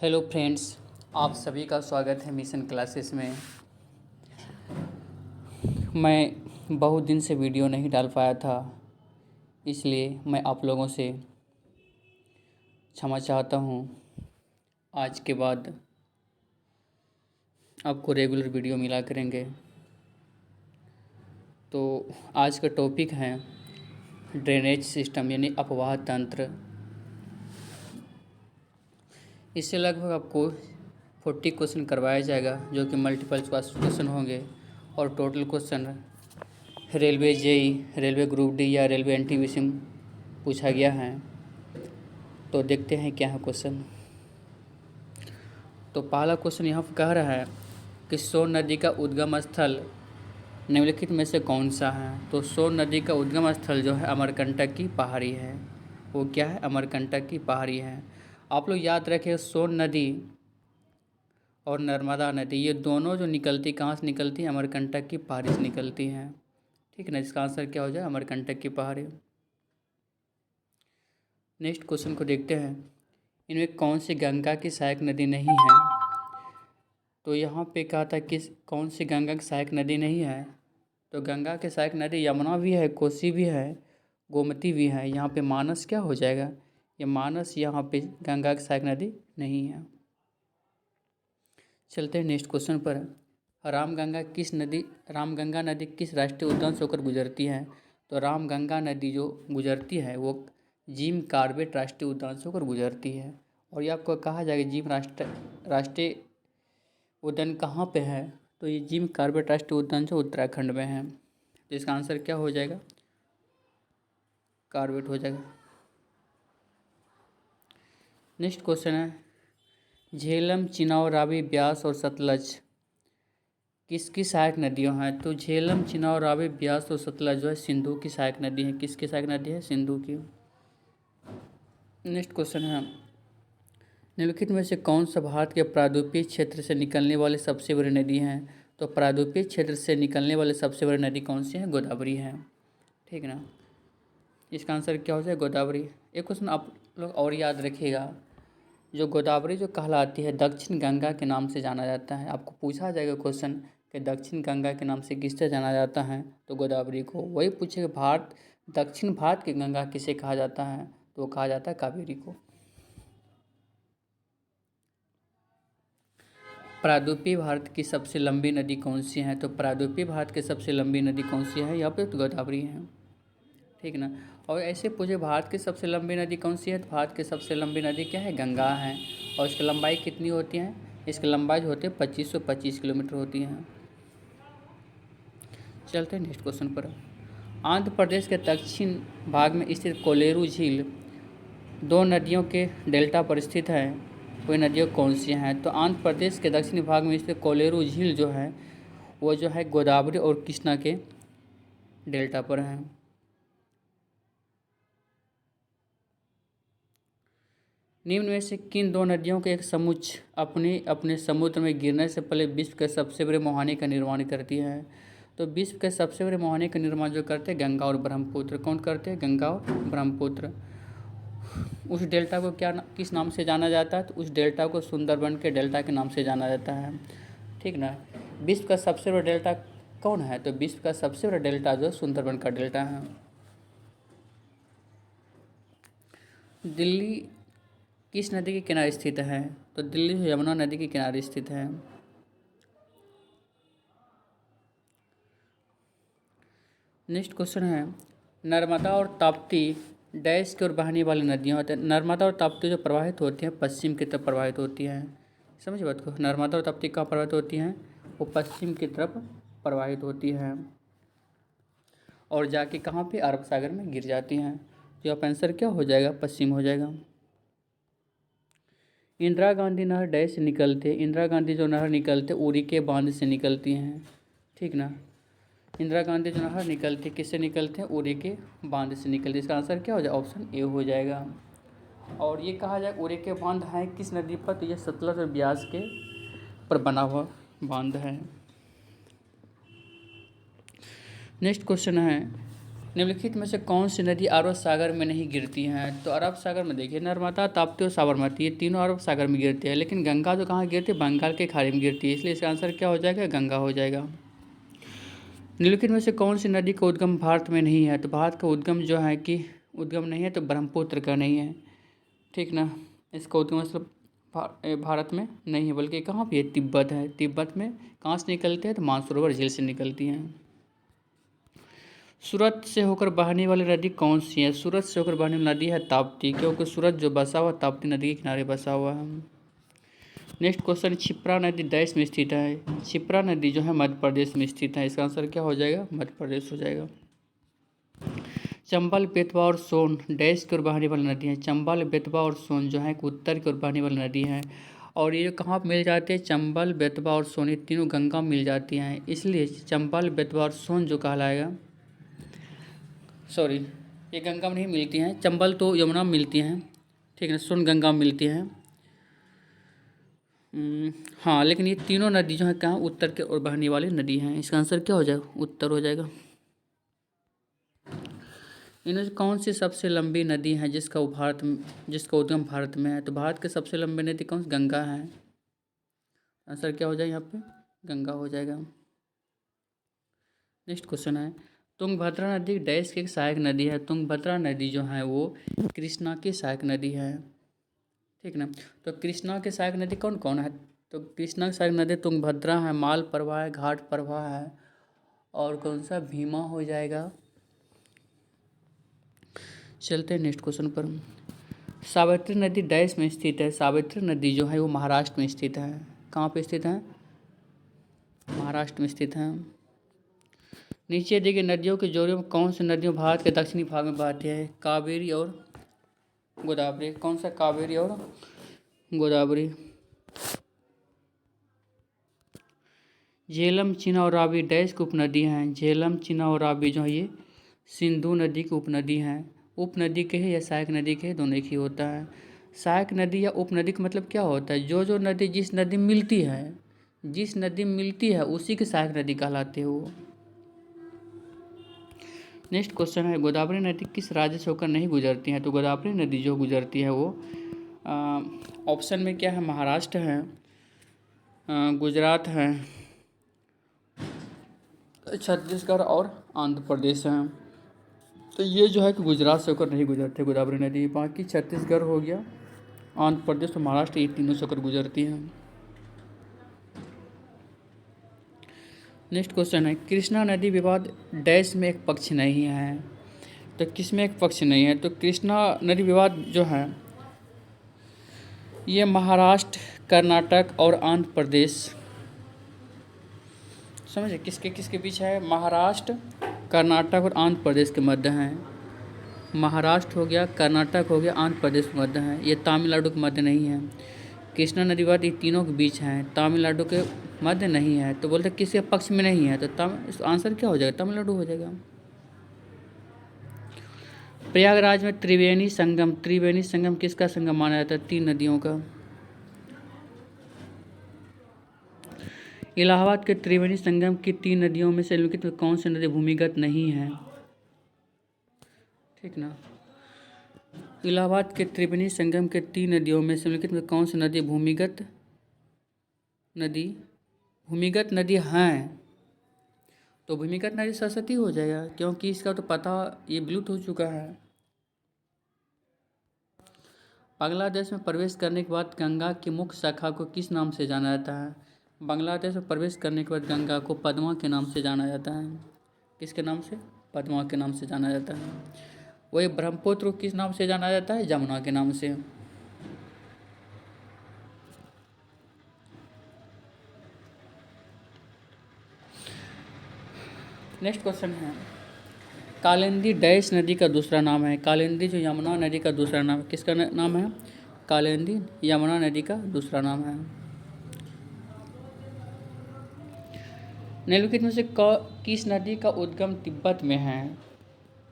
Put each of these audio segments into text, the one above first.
Hello friends, आप सभी का स्वागत है मिशन क्लासेस में। मैं बहुत दिन से वीडियो नहीं डाल पाया था, इसलिए मैं आप लोगों से क्षमा चाहता हूँ। आज के बाद आपको रेगुलर वीडियो मिला करेंगे। तो आज का टॉपिक है ड्रेनेज सिस्टम यानी अपवाह तंत्र। इससे लगभग आपको 40 क्वेश्चन करवाया जाएगा, जो कि मल्टीपल चॉइस क्वेश्चन होंगे और total question railway JE, railway group D या रेलवे एनटीपीसी पूछा गया है। तो देखते हैं क्या है क्वेश्चन। तो पहला क्वेश्चन यहाँ पर कह रहा है कि सोन नदी का उद्गम स्थल निम्नलिखित में से कौन सा है। तो सोन नदी का उद्गम स्थल जो है अमरकंटक की पहाड़ी है। वो क्या है? अमरकंटक की पहाड़ी है। आप लोग याद रखें, सोन नदी और नर्मदा नदी ये दोनों जो निकलती कहाँ से निकलती हैं? अमरकंटक की पहाड़ी से निकलती हैं। ठीक है ना, इसका आंसर क्या हो जाए? अमरकंटक की पहाड़ी। नेक्स्ट क्वेश्चन को देखते हैं। इनमें कौन सी गंगा की सहायक नदी नहीं है? तो यहाँ पे कहा था कि कौन सी गंगा की सहायक नदी नहीं है। तो गंगा की सहायक नदी यमुना भी है, कोसी भी है, गोमती भी है। यहाँ पे मानस क्या हो जाएगा? ये मानस यहाँ पे गंगा की सहायक नदी नहीं है। चलते हैं नेक्स्ट क्वेश्चन पर। रामगंगा नदी किस राष्ट्रीय उद्यान से होकर गुजरती है? तो रामगंगा नदी जो गुजरती है वो जिम कॉर्बेट राष्ट्रीय उद्यान से होकर गुजरती है। और ये आपको कहा जाएगा जिम राष्ट्रीय उद्यान कहाँ पे है? तो ये जिम कॉर्बेट राष्ट्रीय उद्यान जो उत्तराखंड में है। तो इसका आंसर क्या हो जाएगा? कॉर्बेट हो जाएगा। नेक्स्ट क्वेश्चन है, झेलम, चिनाब, रावी, ब्यास और सतलज किसकी सहायक नदियों हैं? तो झेलम, चिनाब, रावी, ब्यास और सतलज जो है सिंधु की सहायक नदी है। किसकी सहायक नदी है? सिंधु की। नेक्स्ट क्वेश्चन है, निम्नलिखित में से कौन सा भारत के प्रायद्वीपीय क्षेत्र से निकलने वाली सबसे बड़ी नदी है? तो प्रायद्वीपीय क्षेत्र से निकलने वाली सबसे बड़ी नदी कौन सी है? गोदावरी है। ठीक है ना, इसका आंसर क्या हो जाए? गोदावरी। एक क्वेश्चन आप लोग और याद रखिएगा, जो गोदावरी जो कहलाती है दक्षिण गंगा के नाम से जाना जाता है। आपको पूछा जाएगा क्वेश्चन कि दक्षिण गंगा के नाम से किससे जाना जाता है? तो गोदावरी को। वही पूछेगा दक्षिण भारत की गंगा किसे कहा जाता है? तो वो कहा जाता है कावेरी को। प्रायद्वीपीय भारत की सबसे लंबी नदी कौन सी है? तो प्रायद्वीपीय भारत की सबसे लंबी नदी कौन सी है? यहाँ पे तो गोदावरी है। ठीक ना। और ऐसे पूछे भारत की सबसे लंबी नदी कौन सी है? तो भारत की सबसे लंबी नदी क्या है? गंगा है। और इसकी लंबाई कितनी होती है? इसकी लंबाई जो होती है 2525 किलोमीटर होती है। चलते हैं नेक्स्ट क्वेश्चन पर। आंध्र प्रदेश के दक्षिण भाग में स्थित कोलेरू झील दो नदियों के डेल्टा पर स्थित है। वही नदियाँ कौन सी हैं? तो आंध्र प्रदेश के दक्षिणी भाग में स्थित कोलेरू झील जो है वो जो है गोदावरी और कृष्णा के डेल्टा पर है। निम्न में से किन दो नदियों के एक समुच्च अपने अपने समुद्र में गिरने से पहले विश्व के सबसे बड़े मुहाने का निर्माण करती है? तो विश्व के सबसे बड़े मुहाने का निर्माण जो करते हैं गंगा और ब्रह्मपुत्र। कौन करते हैं? गंगा और ब्रह्मपुत्र। उस डेल्टा को किस नाम से जाना जाता है? तो उस डेल्टा को सुंदरबन के डेल्टा के नाम से जाना जाता है। ठीक ना। विश्व का सबसे बड़ा डेल्टा कौन है? तो विश्व का सबसे बड़ा डेल्टा जो सुंदरबन का डेल्टा है। दिल्ली किस नदी के किनारे स्थित है? तो दिल्ली यमुना नदी के किनारे स्थित है। नेक्स्ट क्वेश्चन है, नर्मदा और ताप्ती डैश की ओर बहने वाली नदियाँ होती हैं। नर्मदा और ताप्ती जो प्रवाहित होती हैं पश्चिम की तरफ प्रवाहित होती हैं। समझ बात को, नर्मदा और ताप्ती कहाँ प्रवाहित होती हैं? वो पश्चिम की तरफ प्रवाहित होती हैं और जाके कहाँ पे? अरब सागर में गिर जाती हैं। तो आप आंसर क्या हो जाएगा? पश्चिम हो जाएगा। इंदिरा गांधी नहर डैश से निकलते, इंदिरा गांधी जो नहर निकलते उरी के बांध से निकलती हैं। ठीक ना। इंदिरा गांधी जो नहर निकलती किससे निकलते हैं? उरी के बांध से निकलती। इसका आंसर क्या हो जाएगा? ऑप्शन ए हो जाएगा। और ये कहा जाए उरी के बांध है किस नदी पर? तो ये सतलज और ब्यास के पर बना हुआ बांध है। नेक्स्ट क्वेश्चन है, निम्नलिखित में से कौन सी नदी अरब सागर में नहीं गिरती हैं? तो अरब सागर में देखिए नर्मदा, ताप्ती और साबरमती, ये तीनों अरब सागर में गिरती है, लेकिन गंगा जो कहाँ गिरती है? बंगाल के खाड़ी में गिरती है, इसलिए इसका आंसर क्या हो जाएगा? गंगा हो जाएगा। निम्नलिखित में से कौन सी नदी का उद्गम भारत में नहीं है? तो भारत का उद्गम जो है कि उद्गम नहीं है, तो ब्रह्मपुत्र का नहीं है, ठीक ना। इसका उद्गम मतलब भारत में नहीं है, बल्कि कहाँ पे है? तिब्बत है। तिब्बत में कहाँ से निकलते हैं? तो मानसरोवर झील से निकलती हैं। सूरत से होकर बहने वाली नदी कौन सी है? सूरत से होकर बहने वाली नदी है ताप्ती, क्योंकि सूरत जो बसा हुआ ताप्ती नदी के किनारे बसा हुआ है। नेक्स्ट क्वेश्चन, क्षिप्रा नदी देश में स्थित है? क्षिप्रा नदी जो है मध्य प्रदेश में स्थित है, इसका आंसर क्या हो जाएगा? मध्य प्रदेश हो जाएगा। चंबल, बेतवा और सोन देश की ओर बहने वाली नदी है। चंबल, बेतवा और सोन जो है उत्तर की ओर बहने वाली नदी है, और ये कहाँ पर मिल जाते हैं? चंबल, बेतवा और सोन, ये तीनों गंगा में मिल जाती हैं, इसलिए चंबल, बेतवा और सोन जो कहलाएगा, सॉरी ये गंगा में नहीं मिलती हैं, चंबल तो यमुना में मिलती हैं, ठीक है, सोन गंगा में मिलती हैं। हाँ, लेकिन ये तीनों नदी जो है कहाँ? उत्तर के ओर बहने वाली नदी हैं, इसका आंसर क्या हो जाएगा? उत्तर हो जाएगा। इनमें से कौन सी सबसे लंबी नदी है जिसका उद्गम भारत में है? तो भारत की सबसे लंबी नदी कौन सी? गंगा है, आंसर क्या हो जाएगा यहाँ पे? गंगा हो जाएगा। नेक्स्ट क्वेश्चन है, तुंगभद्रा नदी देश की एक सहायक नदी है। तुंगभद्रा नदी जो है वो कृष्णा की सहायक नदी है, ठीक ना। तो कृष्णा की सहायक नदी कौन कौन है? तो कृष्णा की सहायक नदी तुंगभद्रा है, माल प्रवाह है, घाट प्रवाह है, और कौन सा? भीमा हो जाएगा। चलते हैं नेक्स्ट क्वेश्चन पर। सावित्री नदी देश में स्थित है। सावित्री नदी जो है वो महाराष्ट्र में स्थित है। कहाँ पे स्थित है? महाराष्ट्र में स्थित है। नीचे दी गई नदियों के जोड़े में कौन सी नदियों भारत के दक्षिणी भाग में बहती है? कावेरी और गोदावरी। कौन सा? कावेरी और गोदावरी। झेलम, चीना और रावी देश की उपनदी हैं। झेलम, चीना और रावी जो है ये सिंधु नदी की उपनदी हैं। उपनदी के है या सहायक नदी के है? दोनों एक ही होता है। सहायक नदी या उपनदी का मतलब क्या होता है? जो नदी जिस नदी में मिलती है, जिस नदी में मिलती है उसी की सहायक नदी कहलाते हैं वो। नेक्स्ट क्वेश्चन है, गोदावरी नदी किस राज्य से होकर नहीं गुजरती है? तो गोदावरी नदी जो गुजरती है वो ऑप्शन में क्या है? महाराष्ट्र है, गुजरात है, छत्तीसगढ़ और आंध्र प्रदेश है। तो ये जो है कि गुजरात से होकर नहीं गुजरते गोदावरी नदी, बाकी छत्तीसगढ़ हो गया, आंध्र प्रदेश और महाराष्ट्र, ये तीनों से होकर गुजरती हैं। नेक्स्ट क्वेश्चन है, कृष्णा नदी विवाद डैश में एक पक्ष नहीं है। तो किस में एक पक्ष नहीं है? तो कृष्णा नदी विवाद जो है ये महाराष्ट्र, कर्नाटक और आंध्र प्रदेश, समझे किसके किसके बीच है? महाराष्ट्र, कर्नाटक और आंध्र प्रदेश के मध्य हैं। महाराष्ट्र हो गया, कर्नाटक हो गया, आंध्र प्रदेश के मध्य है, ये तमिलनाडु के मध्य नहीं है। कृष्णा नदी विवाद ये तीनों के बीच हैं, तमिलनाडु के मध्य नहीं है। तो बोलते किसके पक्ष में नहीं है? तो आंसर क्या हो जाएगा? तमिलनाडु हो जाएगा। प्रयागराज में त्रिवेणी संगम किसका संगम माना जाता है? 3 नदियों का। इलाहाबाद के त्रिवेणी संगम की 3 नदियों में से निम्नलिखित में कौन सी नदी भूमिगत नहीं है? ठीक ना। इलाहाबाद के त्रिवेणी संगम के 3 नदियों में से निम्नलिखित में कौन सी नदी भूमिगत नदी हैं? तो भूमिगत नदी सरस्वती हो जाएगा, क्योंकि इसका तो पता ये विलुप्त हो चुका है। बांग्लादेश में प्रवेश करने के बाद गंगा की मुख्य शाखा को किस नाम से जाना जाता है? बांग्लादेश में प्रवेश करने के बाद गंगा को पद्मा के नाम से जाना जाता है। किसके नाम से? पद्मा के नाम से जाना जाता है। वही ब्रह्मपुत्र को किस नाम से जाना जाता है? जमुना के नाम से। नेक्स्ट क्वेश्चन है, कालिंदी डैश नदी का दूसरा नाम है। कालिंदी जो यमुना नदी का दूसरा नाम है, किसका नाम है? कालिंदी यमुना नदी का दूसरा नाम है। निम्नलिखित में से किस नदी का उद्गम तिब्बत में है?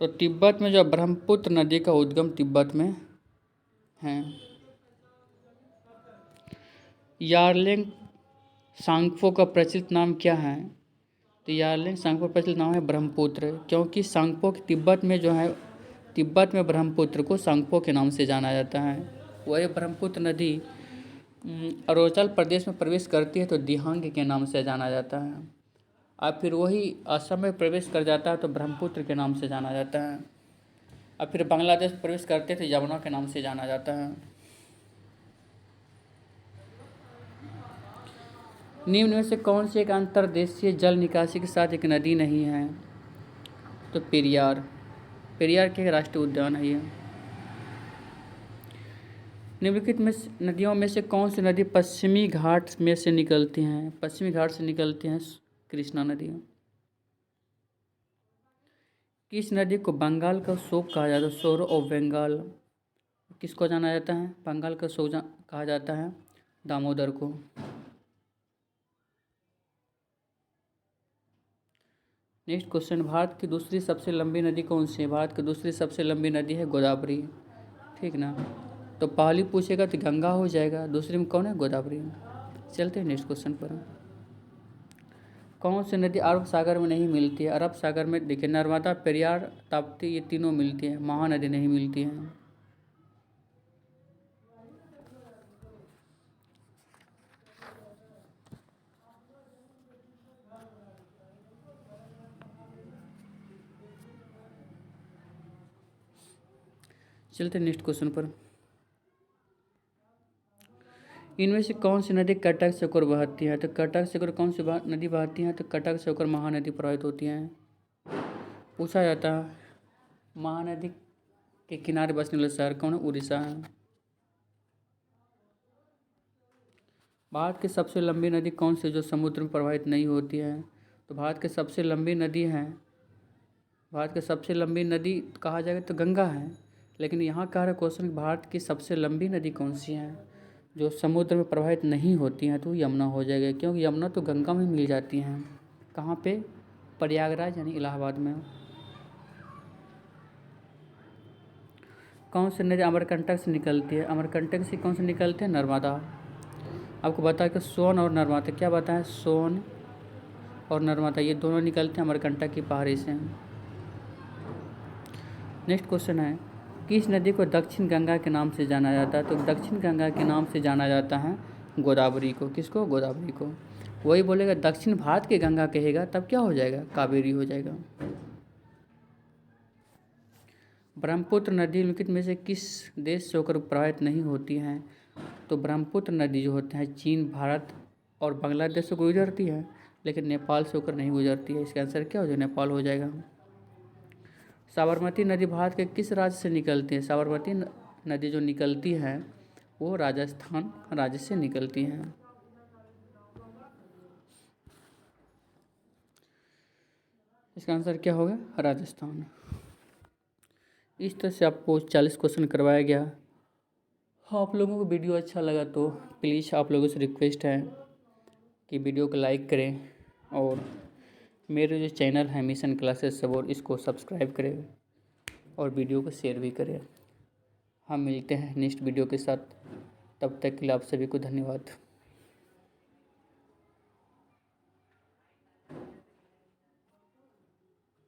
तो तिब्बत में जो ब्रह्मपुत्र नदी का उद्गम तिब्बत में है। यार्लिंग सांगफो का प्रचलित नाम क्या है? तो यारलिंग सांगपो प्रचलित नाम है ब्रह्मपुत्र, क्योंकि सांगपो तिब्बत में जो है, तिब्बत में ब्रह्मपुत्र को सांगपो के नाम से जाना जाता है। वही ब्रह्मपुत्र नदी अरुणाचल प्रदेश में प्रवेश करती है तो दिहांग के नाम से जाना जाता है। अब फिर वही असम में प्रवेश कर जाता है तो ब्रह्मपुत्र के नाम से जाना जाता है। अब फिर बांग्लादेश में प्रवेश करते तो यमुना के नाम से जाना जाता है। निम्न में से कौन सी एक अंतर्देशीय जल निकासी के साथ एक नदी नहीं है? तो पेरियार। पेरियार के राष्ट्रीय उद्यान है ये। निम्नलिखित में नदियों में से कौन सी नदी पश्चिमी घाट में से निकलती हैं? पश्चिमी घाट से निकलती हैं कृष्णा नदी। किस नदी को बंगाल का शोक कहा जाता है? सोर ऑफ बंगाल। किसको जाना जाता है? बंगाल का शोक कहा जाता है दामोदर को। नेक्स्ट क्वेश्चन, भारत की दूसरी सबसे लंबी नदी कौन सी है? भारत की दूसरी सबसे लंबी नदी है गोदावरी, ठीक ना। तो पहली पूछेगा तो गंगा हो जाएगा, दूसरी में कौन है? गोदावरी। चलते हैं नेक्स्ट क्वेश्चन पर। कौन सी नदी अरब सागर में नहीं मिलती है? अरब सागर में देखिए नर्मदा, पेरियार, ताप्ती ये तीनों मिलती हैं, महानदी नहीं मिलती हैं। चलते नेक्स्ट क्वेश्चन पर। इनमें से कौन सी नदी कटक से होकर बहती है? तो कटक से होकर कौन सी नदी बहती है? तो कटक से होकर महानदी प्रवाहित होती हैं। पूछा जाता है महानदी के किनारे बसने वाला शहर कौन है? उड़ीसा है। भारत की सबसे लंबी नदी कौन सी जो समुद्र में प्रवाहित नहीं होती है? तो भारत की सबसे लंबी नदी है, भारत की सबसे लंबी नदी कहा जाएगा तो गंगा है, लेकिन यहाँ कह रहा क्वेश्चन भारत की सबसे लंबी नदी कौन सी है जो समुद्र में प्रवाहित नहीं होती हैं? तो यमुना हो जाएगा, क्योंकि यमुना तो गंगा में मिल जाती हैं। कहाँ पे? प्रयागराज यानी इलाहाबाद में। कौन सी नदी अमरकंटक से निकलती है? अमरकंटक से कौन से निकलते हैं? नर्मदा। आपको बताया कि सोन और नर्मदा, क्या बताएं? सोन और नर्मदा ये दोनों निकलते हैं अमरकंटक की पहाड़ी से। नेक्स्ट क्वेश्चन है, किस नदी को दक्षिण गंगा के नाम से जाना जाता है? तो दक्षिण गंगा के नाम से जाना जाता है गोदावरी को। किसको? गोदावरी को। वही बोलेगा दक्षिण भारत के गंगा कहेगा तब क्या हो जाएगा? कावेरी हो जाएगा। ब्रह्मपुत्र नदी निम्नलिखित में से किस देश से होकर प्रवाहित नहीं होती हैं? तो ब्रह्मपुत्र नदी जो होते हैं चीन, भारत और बांग्लादेश से गुजरती है, लेकिन नेपाल से होकर नहीं गुजरती है। इसका आंसर क्या हो जाएगा? नेपाल हो जाएगा। साबरमती नदी भारत के किस राज्य से निकलती है? साबरमती नदी जो निकलती है वो राजस्थान राज्य से निकलती हैं। इसका आंसर क्या होगा? राजस्थान। इस तरह से आपको 40 क्वेश्चन करवाया गया। हाँ, आप लोगों को वीडियो अच्छा लगा तो प्लीज़ आप लोगों से रिक्वेस्ट है कि वीडियो को लाइक करें और मेरे जो चैनल है मिशन क्लासेस सब और इसको सब्सक्राइब करें और वीडियो को शेयर भी करें। हम मिलते हैं नेक्स्ट वीडियो के साथ, तब तक के लिए आप सभी को धन्यवाद।